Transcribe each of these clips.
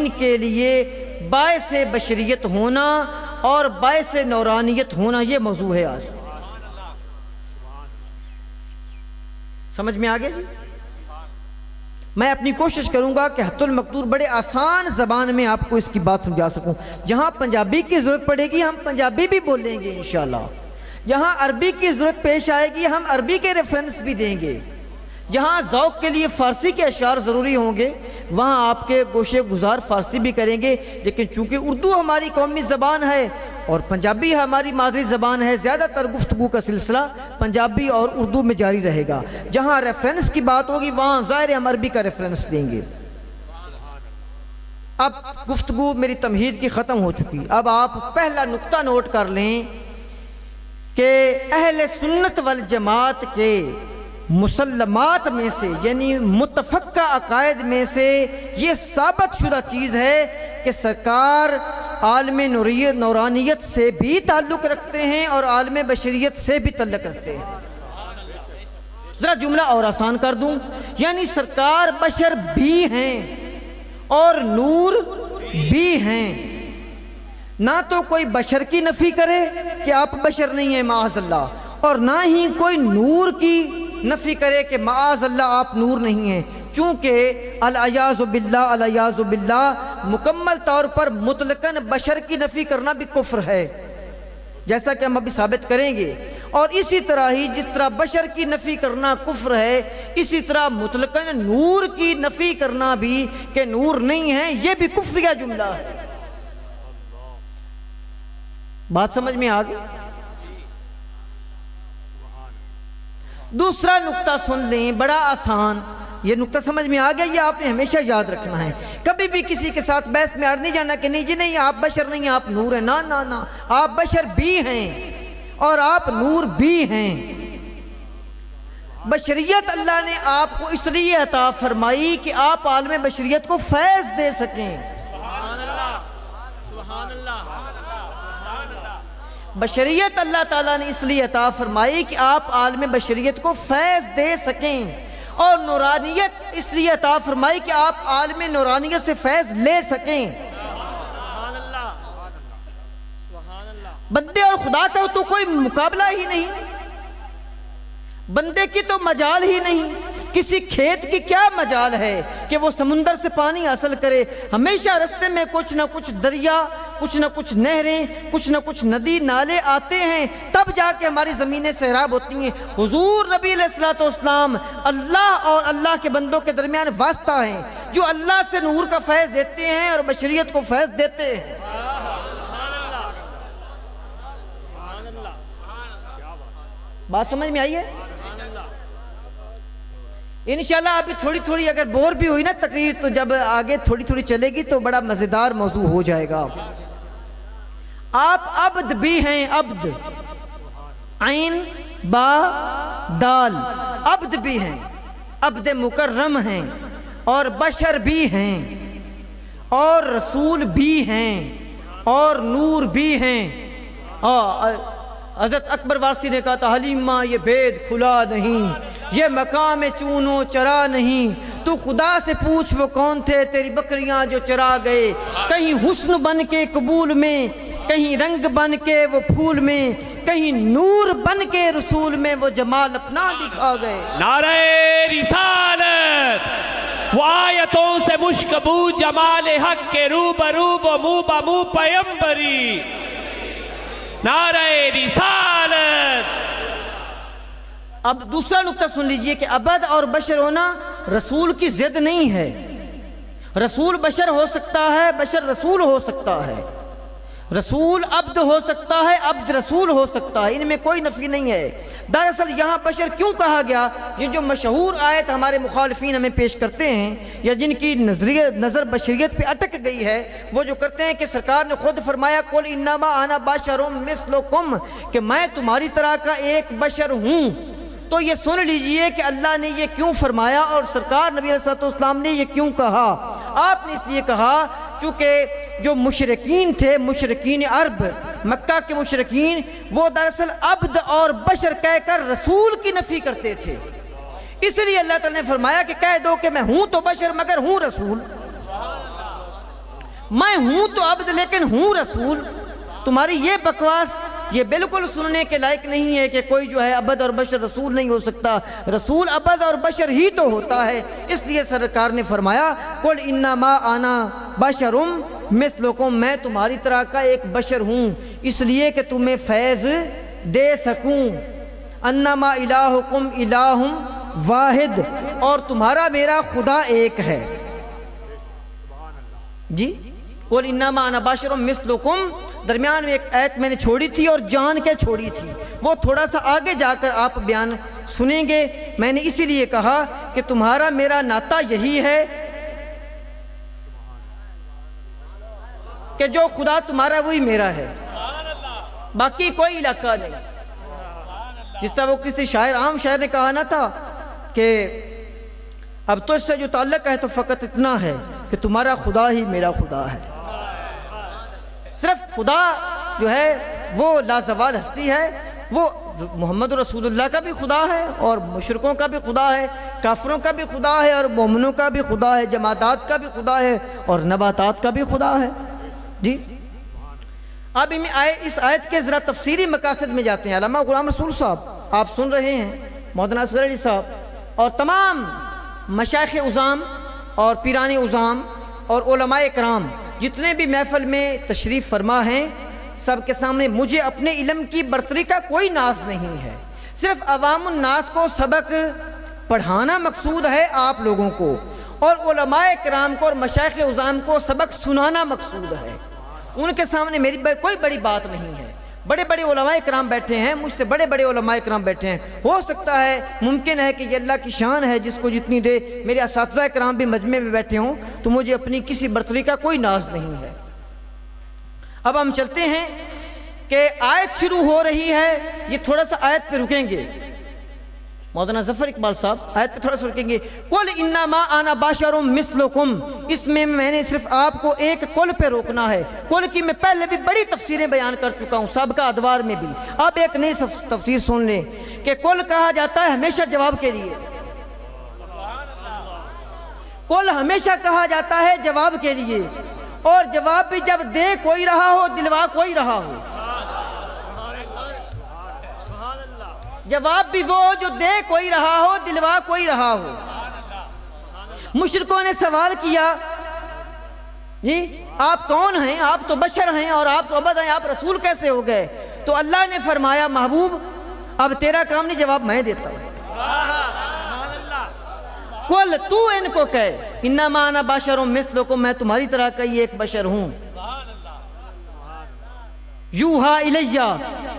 آمین کے لیے باعث بشریت ہونا اور باعث نورانیت ہونا، یہ موضوع ہے آج۔ سمجھ میں آگے جی؟ میں اپنی کوشش کروں گا کہ حت المقدور بڑے آسان زبان میں آپ کو اس کی بات سمجھا سکوں۔ جہاں پنجابی کی ضرورت پڑے گی ہم پنجابی بھی بولیں گے انشاءاللہ، جہاں عربی کی ضرورت پیش آئے گی ہم عربی کے ریفرنس بھی دیں گے، جہاں ذوق کے لیے فارسی کے اشعار ضروری ہوں گے وہاں آپ کے گوشے گزار فارسی بھی کریں گے۔ لیکن چونکہ اردو ہماری قومی زبان ہے اور پنجابی ہماری مادری زبان ہے، زیادہ تر گفتگو کا سلسلہ پنجابی اور اردو میں جاری رہے گا۔ جہاں ریفرنس کی بات ہوگی وہاں ظاہر ہم عربی کا ریفرنس دیں گے۔ اب گفتگو میری تمہید کی ختم ہو چکی، اب آپ پہلا نقطہ نوٹ کر لیں کہ اہل سنت والجماعت کے مسلمات میں سے یعنی متفقہ عقائد میں سے یہ ثابت شدہ چیز ہے کہ سرکار عالم نورانیت سے بھی تعلق رکھتے ہیں اور عالم بشریت سے بھی تعلق رکھتے ہیں۔ ذرا جملہ اور آسان کر دوں، یعنی سرکار بشر بھی ہیں اور نور بھی ہیں۔ نہ تو کوئی بشر کی نفی کرے کہ آپ بشر نہیں ہیں معاذ اللہ، اور نہ ہی کوئی نور کی نفی کرے کہ معاذ اللہ آپ نور نہیں ہیں، چونکہ العیاذ باللہ مکمل طور پر مطلقاً بشر کی نفی کرنا بھی کفر ہے، جیسا کہ ہم ابھی ثابت کریں گے۔ اور اسی طرح ہی جس طرح بشر کی نفی کرنا کفر ہے، اسی طرح مطلقاً نور کی نفی کرنا بھی کہ نور نہیں ہے یہ بھی کفریہ جملہ ہے۔ بات سمجھ میں آ گئی؟ دوسرا نقطہ سن لیں، بڑا آسان، یہ نقطہ سمجھ میں آ گیا، یہ آپ نے ہمیشہ یاد رکھنا ہے۔ کبھی بھی کسی کے ساتھ بحث میں نہیں جانا کہ نہیں جی نہیں آپ بشر نہیں آپ نور ہیں، نہ آپ بشر بھی ہیں اور آپ نور بھی ہیں۔ بشریت اللہ نے آپ کو اس لیے عطا فرمائی کہ آپ عالم بشریت کو فیض دے سکیں۔ بشریت اللہ تعالیٰ نے اس لیے عطا فرمائی کہ آپ عالم بشریت کو فیض دے سکیں، اور نورانیت اس لیے عطا فرمائی کہ آپ عالم نورانیت سے فیض لے سکیں۔ بندے اور خدا کا تو کوئی مقابلہ ہی نہیں، بندے کی تو مجال ہی نہیں۔ کسی کھیت کی کیا مجال ہے کہ وہ سمندر سے پانی حاصل کرے؟ ہمیشہ رستے میں کچھ نہ کچھ دریا، کچھ نہ کچھ نہریں، کچھ نہ کچھ ندی نالے آتے ہیں، تب جا کے ہماری زمینیں سیراب ہوتی ہیں۔ حضور نبی علیہ السلام اللہ اور اللہ کے بندوں کے درمیان واسطہ ہیں، جو اللہ سے نور کا فیض دیتے ہیں اور بشریت کو فیض دیتے ہیں۔ بات سمجھ میں آئی ہے؟ انشاءاللہ ابھی تھوڑی تھوڑی اگر بور بھی ہوئی نا تقریر، تو جب آگے تھوڑی تھوڑی چلے گی تو بڑا مزیدار موضوع ہو جائے گا۔ آپ عبد بھی ہیں، عبد، عین با دال، عبد بھی ہیں، عبد مکرم ہیں، اور بشر بھی ہیں، اور رسول بھی ہیں، اور نور بھی ہیں۔ حضرت اکبر وارثی نے کہا تھا حلیمہ یہ بید کھلا نہیں، یہ مقام چونو چرا نہیں، تو خدا سے پوچھ وہ کون تھے تیری بکریاں جو چرا گئے، کہیں حسن بن کے قبول میں، کہیں رنگ بن کے وہ پھول میں، کہیں نور بن کے رسول میں وہ جمال اپنا دکھا گئے۔ نعرہ رسالت، وہ آیتوں سے مشکبو جمال حق کے روبرو وہ منہ بمو پیمبری، نعرہ رسالت۔ اب دوسرا نقطہ سن لیجئے کہ عبد اور بشر ہونا رسول کی ضد نہیں ہے۔ رسول بشر ہو سکتا ہے، بشر رسول ہو سکتا ہے، رسول عبد ہو سکتا ہے، عبد رسول ہو سکتا ہے، ان میں کوئی نفی نہیں ہے۔ دراصل یہاں بشر کیوں کہا گیا؟ یہ جو مشہور آیت ہمارے مخالفین ہمیں پیش کرتے ہیں یا جن کی نظر بشریت پہ اٹک گئی ہے، وہ جو کرتے ہیں کہ سرکار نے خود فرمایا قل انما انا بشر مثلکم، کہ میں تمہاری طرح کا ایک بشر ہوں۔ تو یہ سن لیجئے کہ اللہ نے یہ کیوں فرمایا اور سرکار نبی علیہ السلام نے یہ کیوں کہا۔ آپ نے اس لیے کہا چونکہ جو مشرکین تھے، مشرکین عرب، مکہ کے مشرکین، وہ دراصل عبد اور بشر کہہ کر رسول کی نفی کرتے تھے، اس لیے اللہ تعالیٰ نے فرمایا کہ کہہ دو کہ میں ہوں تو بشر مگر ہوں رسول۔ میں ہوں تو عبد لیکن ہوں رسول. تمہاری یہ بکواس یہ بالکل سننے کے لائق نہیں ہے کہ کوئی جو ہے عبد اور بشر رسول نہیں ہو سکتا. رسول عبد اور بشر ہی تو ہوتا ہے. اس لیے سرکار نے فرمایا قل انما انا بشر مثلکم، میں تمہاری طرح کا ایک بشر ہوں اس لیے کہ تمہیں فیض دے سکوں. انما الہکم الہ واحد، اور تمہارا میرا خدا ایک ہے. جی قل انما انا بشر مثلکم، درمیان میں ایک آیت میں نے چھوڑی تھی اور جان کے چھوڑی تھی، وہ تھوڑا سا آگے جا کر آپ بیان سنیں گے. میں نے اسی لیے کہا کہ تمہارا میرا ناطہ یہی ہے کہ جو خدا تمہارا وہی میرا ہے، باقی کوئی علاقہ نہیں. جس طرح وہ کسی شاعر عام شاعر نے کہا نہ تھا کہ اب تو اس سے جو تعلق ہے تو فقط اتنا ہے کہ تمہارا خدا ہی میرا خدا ہے. صرف خدا جو ہے وہ لازوال ہستی ہے، وہ محمد رسول اللہ کا بھی خدا ہے اور مشرکوں کا بھی خدا ہے، کافروں کا بھی خدا ہے اور مومنوں کا بھی خدا ہے، جمادات کا بھی خدا ہے اور نباتات کا بھی خدا ہے. جی اب اس آیت کے ذرا تفسیری مقاصد میں جاتے ہیں. علامہ غلام رسول صاحب آپ سن رہے ہیں، مولانا اصغر علی صاحب اور تمام مشائخ عظام اور پیران عظام اور علماء کرام جتنے بھی محفل میں تشریف فرما ہیں، سب کے سامنے مجھے اپنے علم کی برتری کا کوئی ناز نہیں ہے. صرف عوام الناس کو سبق پڑھانا مقصود ہے آپ لوگوں کو، اور علماء کرام کو اور مشائخ عظام کو سبق سنانا مقصود ہے. ان کے سامنے میری کوئی بڑی بات نہیں ہے. بڑے بڑے علماء کرام بیٹھے ہیں، مجھ سے بڑے بڑے علماء کرام بیٹھے ہیں. ہو سکتا ہے ممکن ہے کہ یہ اللہ کی شان ہے جس کو جتنی دے میرے اساتذہ کرام بھی مجمع میں بیٹھے ہوں، تو مجھے اپنی کسی برتری کا کوئی ناز نہیں ہے. اب ہم چلتے ہیں کہ آیت شروع ہو رہی ہے. یہ تھوڑا سا آیت پہ رکیں گے، مولانا ظفر اقبال صاحب آیت پہ تھوڑا سا رکیں گے. قل انما انا بشر مثلکم، اس میں نے صرف آپ کو ایک قل پہ روکنا ہے. قل کی میں پہلے بھی بڑی تفسیریں بیان کر چکا ہوں سابقہ ادوار میں بھی. اب ایک نئی تفسیر سن لیں کہ قل کہا جاتا ہے ہمیشہ جواب کے لیے. قل ہمیشہ کہا جاتا ہے جواب کے لیے، اور جواب بھی جب دے کوئی رہا ہو دلوا کوئی رہا ہو. جواب بھی وہ جو دے کوئی رہا ہو دلوا کوئی رہا ہو. مشرکوں نے سوال کیا جی آپ کون ہیں؟ آپ تو بشر ہیں اور آپ تو عبد ہیں، آپ رسول کیسے ہو گئے؟ تو اللہ نے فرمایا محبوب اب تیرا کام نہیں، جواب میں دیتا ہوں. قل تو ان کو کہے انما انا بشر مثلکم، میں تمہاری طرح کا ہی ایک بشر ہوں. یوحا الیہ،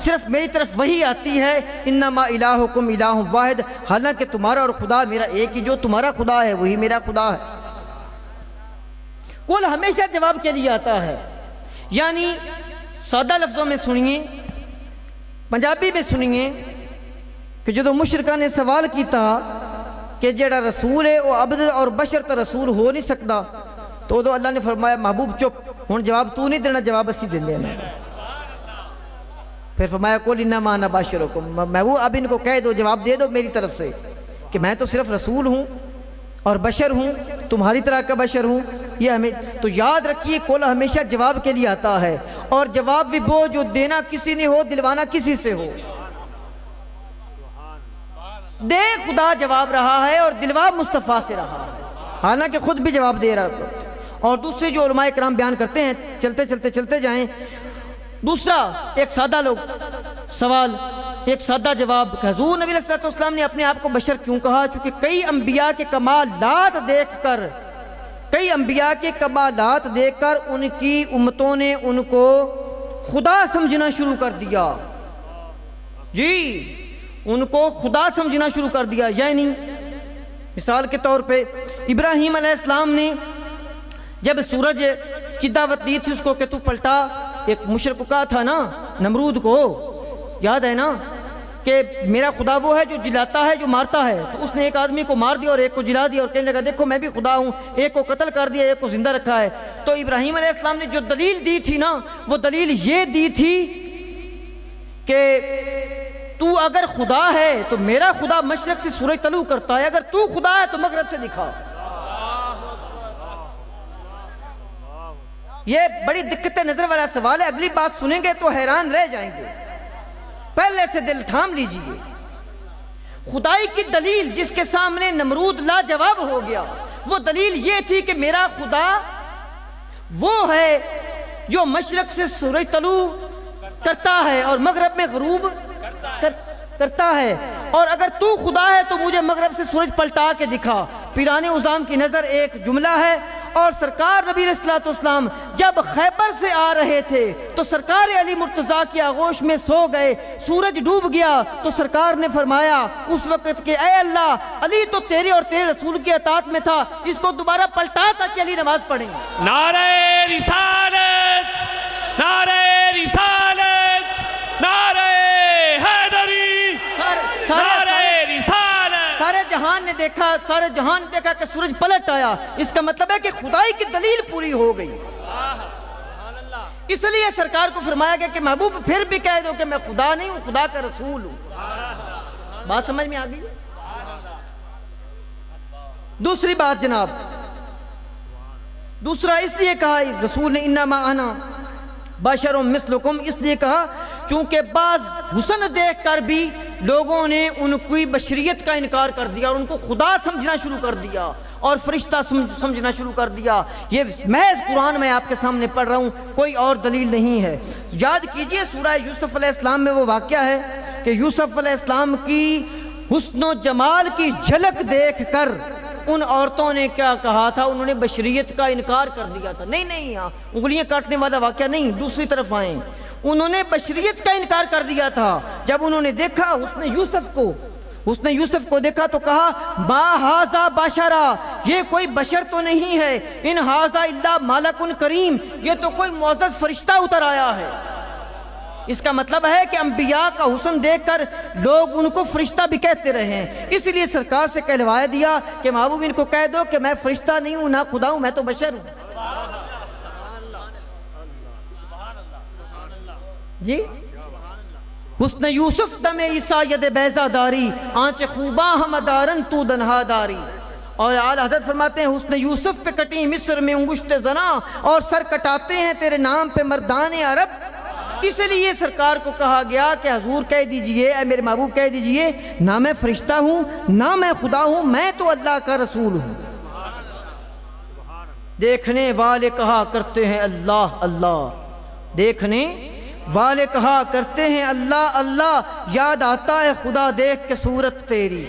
صرف میری طرف وہی آتی ہے. انما الہکم الہ واحد، حالانکہ تمہارا اور خدا میرا ایک ہی، جو تمہارا خدا ہے وہی میرا خدا ہے. قل ہمیشہ جواب کے لیے آتا ہے. یعنی سادہ لفظوں میں سنیے، پنجابی میں سنیے کہ جو مشرکہ نے سوال کیتا کہ جڑا رسول ہے وہ عبد اور بشر تا رسول ہو نہیں سکتا، تو اللہ نے فرمایا محبوب چپ، ہن جواب تو نہیں دینا، جواب اسی دیں دینا. پھر فرمایا قل انما انا بشرکم، محبوب اب ان کو کہہ دو، جواب دے دو میری طرف سے کہ میں تو صرف رسول ہوں اور بشر ہوں، تمہاری طرح کا بشر ہوں. یہ ہمیں تو یاد رکھیے قل ہمیشہ جواب کے لیے آتا ہے، اور جواب بھی وہ جو دینا کسی نے ہو دلوانا کسی سے ہو. دے خدا جواب رہا ہے اور دلوا مصطفیٰ سے رہا ہے، حالانکہ خود بھی جواب دے رہا ہے. اور دوسرے جو علماء کرام بیان کرتے ہیں، چلتے جائیں. دوسرا ایک سادہ سوال، ایک سادہ جواب کہ حضور نبی علیہ السلام نے اپنے آپ کو بشر کیوں کہا؟ چونکہ کئی انبیاء کے کمالات دیکھ کر ان کی امتوں نے ان کو خدا سمجھنا شروع کر دیا. جی ان کو خدا سمجھنا شروع کر دیا. یعنی مثال کے طور پہ ابراہیم علیہ السلام نے جب سورج کی دعوت دی تھی اس کو کہ تو پلٹا، ایک مشرک کو کہا تھا نا نمرود کو، یاد ہے نا کہ میرا خدا وہ ہے جو جلاتا ہے جو مارتا ہے. تو اس نے ایک آدمی کو مار دیا اور ایک کو جلا دیا اور کہنے لگا دیکھو میں بھی خدا ہوں، ایک کو قتل کر دیا ایک کو زندہ رکھا ہے. تو ابراہیم علیہ السلام نے جو دلیل دی تھی نا، وہ دلیل یہ دی تھی کہ تو اگر خدا ہے تو میرا خدا مشرق سے سورج طلوع کرتا ہے، اگر تو خدا ہے تو مغرب سے دکھا. یہ بڑی دقت نظر والا سوال ہے، اگلی بات سنیں گے تو حیران رہ جائیں گے، پہلے سے دل تھام لیجئے۔ خدائی کی دلیل جس کے سامنے نمرود لاجواب ہو گیا، وہ دلیل یہ تھی کہ میرا خدا وہ ہے جو مشرق سے سورج طلوع کرتا ہے اور مغرب میں غروب کرتا ہے، اور اگر تو خدا ہے تو مجھے مغرب سے سورج پلٹا کے دکھا۔ پیران اعظام کی نظر ایک جملہ ہے، اور سرکار نبی علیہ الصلوۃ والسلام جب خیبر سے آ رہے تھے تو سرکار علی مرتضیٰ کی آغوش میں سو گئے، سورج ڈوب گیا تو سرکار نے فرمایا اس وقت کہ اے اللہ، علی تو تیرے اور تیرے رسول کی اطاعت میں تھا، اس کو دوبارہ پلٹا تاکہ علی نماز پڑھیں۔ نعرہ رسالت، نعرہ رسالت، نعرہ حیدری، نعرہ رسالت۔ سارے جہان نے دیکھا کہ سورج پلٹ آیا، اس کا مطلب ہے کہ خدائی کی دلیل پوری ہو گئی۔ اس لیے سرکار کو فرمایا گیا کہ محبوب پھر بھی کہہ دو کہ میں خدا نہیں ہوں، خدا کا رسول ہوں۔ بات سمجھ میں آ گئی؟ دوسری بات جناب، دوسرا اس لیے کہا رسول نے انما انا بشر مثلکم، اس لیے کہا چونکہ بعض حسن دیکھ کر بھی لوگوں نے ان کی بشریت کا انکار کر دیا اور ان کو خدا سمجھنا شروع کر دیا اور فرشتہ سمجھنا شروع کر دیا۔ یہ محض قرآن میں آپ کے سامنے پڑھ رہا ہوں، کوئی اور دلیل نہیں ہے۔ یاد کیجئے سورہ یوسف علیہ السلام میں وہ واقعہ ہے کہ یوسف علیہ السلام کی حسن و جمال کی جھلک دیکھ کر ان عورتوں نے کیا کہا تھا؟ انہوں نے بشریت کا انکار کر دیا تھا۔ نہیں انگلیاں کاٹنے والا واقعہ نہیں، دوسری طرف آئیں۔ انہوں نے بشریت کا انکار کر دیا تھا۔ جب انہوں نے دیکھا حسن یوسف کو دیکھا تو کہا ما ھذا بشرا، یہ کوئی بشر تو نہیں ہے، ان ھذا الا ملک کریم، یہ تو کوئی معزز فرشتہ اتر آیا ہے۔ اس کا مطلب ہے کہ انبیاء کا حسن دیکھ کر لوگ ان کو فرشتہ بھی کہتے رہے ہیں، اس لیے سرکار سے کہلوایا دیا کہ محبوب ان کو کہہ دو کہ میں فرشتہ نہیں ہوں، نہ خدا ہوں، میں تو بشر ہوں۔ جی حسن یوسف دم عیسیٰ ید بیضا داری، آنچ خوباں ہمدارن تو دنہا داری۔ اور اعلیٰ حضرت فرماتے ہیں حسن یوسف پہ کٹی مصر میں انگشت زنا، اور سر کٹاتے ہیں تیرے نام پہ مردان عرب۔ اس لیے سرکار کو کہا گیا کہ حضور کہہ دیجئے، اے میرے محبوب کہہ دیجئے، نہ میں فرشتہ ہوں نہ میں خدا ہوں، میں تو اللہ کا رسول ہوں۔ دیکھنے والے کہا کرتے ہیں اللہ اللہ، دیکھنے والے کہا کرتے ہیں اللہ اللہ، یاد آتا ہے خدا دیکھ کے صورت تیری۔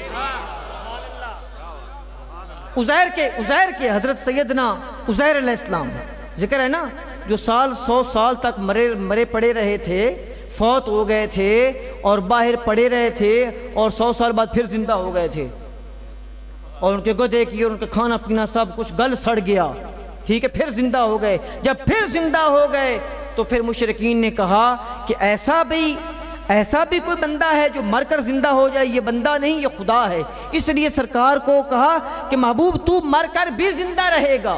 عزیر کے حضرت سیدنا عزیر علیہ السلام ذکر ہے نا، جو 100 سال تک مرے پڑے رہے تھے، فوت ہو گئے تھے اور باہر پڑے رہے تھے، اور 100 سال بعد پھر زندہ ہو گئے تھے، اور ان کے گدے کی اور ان کا کھانا پینا سب کچھ گل سڑ گیا، ٹھیک ہے، پھر زندہ ہو گئے۔ جب پھر زندہ ہو گئے تو پھر مشرکین نے کہا کہ ایسا بھی کوئی بندہ ہے جو مر کر زندہ ہو جائے، یہ بندہ نہیں، یہ خدا ہے۔ اس لیے سرکار کو کہا کہ محبوب تو مر کر بھی زندہ رہے گا،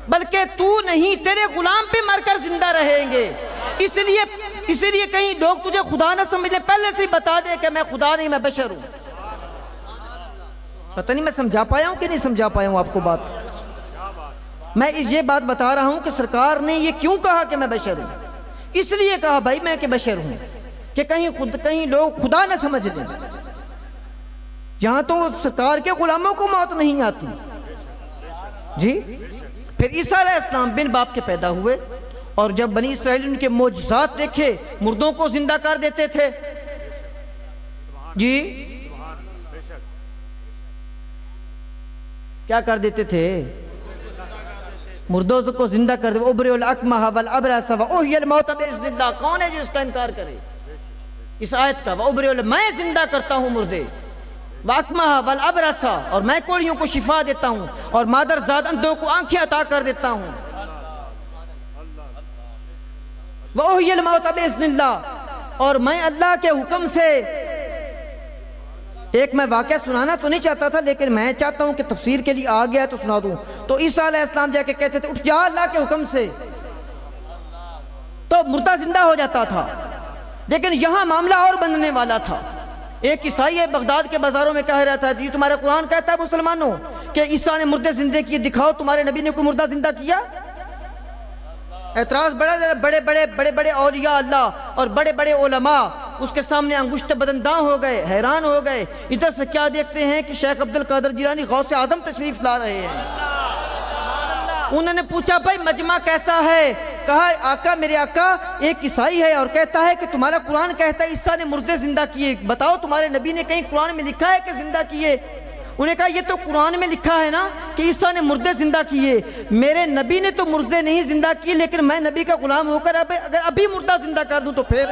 بلکہ تو نہیں، تیرے غلام بھی مر کر زندہ رہیں گے۔ اس لیے کہیں لوگ تجھے خدا نہ سمجھیں، پہلے سے ہی بتا دے کہ میں خدا نہیں، میں بشر ہوں۔ پتہ نہیں میں سمجھا پایا ہوں کہ نہیں سمجھا پایا ہوں آپ کو بات؟ میں یہ بات بتا رہا ہوں کہ سرکار نے یہ کیوں کہا کہ میں بشر ہوں؟ اس لیے کہا بھائی میں کہ بشر ہوں، کہ کہیں لوگ خدا نہ سمجھ لیں۔ یہاں تو سرکار کے غلاموں کو موت نہیں آتی۔ جی پھر عیسیٰ علیہ السلام بن باپ کے پیدا ہوئے، اور جب بنی اسرائیل ان کے معجزات دیکھے، مردوں کو زندہ کر دیتے تھے، جی کیا کر دیتے تھے؟ مردوں کو زندہ کر دے۔ ابرئ الاکمہ والابرص واحیی الموتى باذن اللہ، کون ہے جو اس کا انکار کرے اس آیت کا؟ میں زندہ کرتا ہوں مردے، واکمہ والابرص، اور میں کوڑیوں کو شفا دیتا ہوں، اور مادر زاد اندھوں کو آنکھیں عطا کر دیتا ہوں۔ واحیی الموتى باذن اللہ، اور میں اللہ کے حکم سے ایک میں واقعہ سنانا تو نہیں چاہتا تھا، لیکن میں چاہتا ہوں کہ تفسیر کے لیے آ گیا تو سنا دوں۔ تو عیسیٰ علیہ السلام جا کے کہتے تھے اٹھ جا اللہ کے حکم سے، تو مردہ زندہ ہو جاتا تھا۔ لیکن یہاں معاملہ اور بننے والا تھا۔ ایک عیسائی بغداد کے بازاروں میں کہہ رہا تھا جی تمہارا قرآن کہتا ہے مسلمانوں کہ عیسیٰ نے مردے زندے کیے، دکھاؤ تمہارے نبی نے کوئی مردہ زندہ کیا؟ اعتراض بڑے بڑے اولیاء اللہ اور بڑے بڑے علماء اس کے سامنے انگشت بدنداں ہو گئے، حیران ہو گئے. ادھر سے کیا دیکھتے ہیں کہ شیخ عبد القادر جیلانی غوث اعظم تشریف لا رہے ہیں. انہوں نے پوچھا بھائی مجمع کیسا ہے؟ کہا آقا میرے آقا ایک عیسائی ہے اور کہتا ہے کہ تمہارا قرآن کہتا ہے عیسیٰ نے مردے زندہ کیے، بتاؤ تمہارے نبی نے کہیں قرآن میں لکھا ہے کہ زندہ کیے؟ انہوں نے کہا یہ تو قرآن میں لکھا ہے نا کہ عیسیٰ نے مردے زندہ کیے، میرے نبی نے تو مردے نہیں زندہ کیے، لیکن میں نبی کا غلام ہو کر اگر ابھی مردہ زندہ کر دوں تو پھر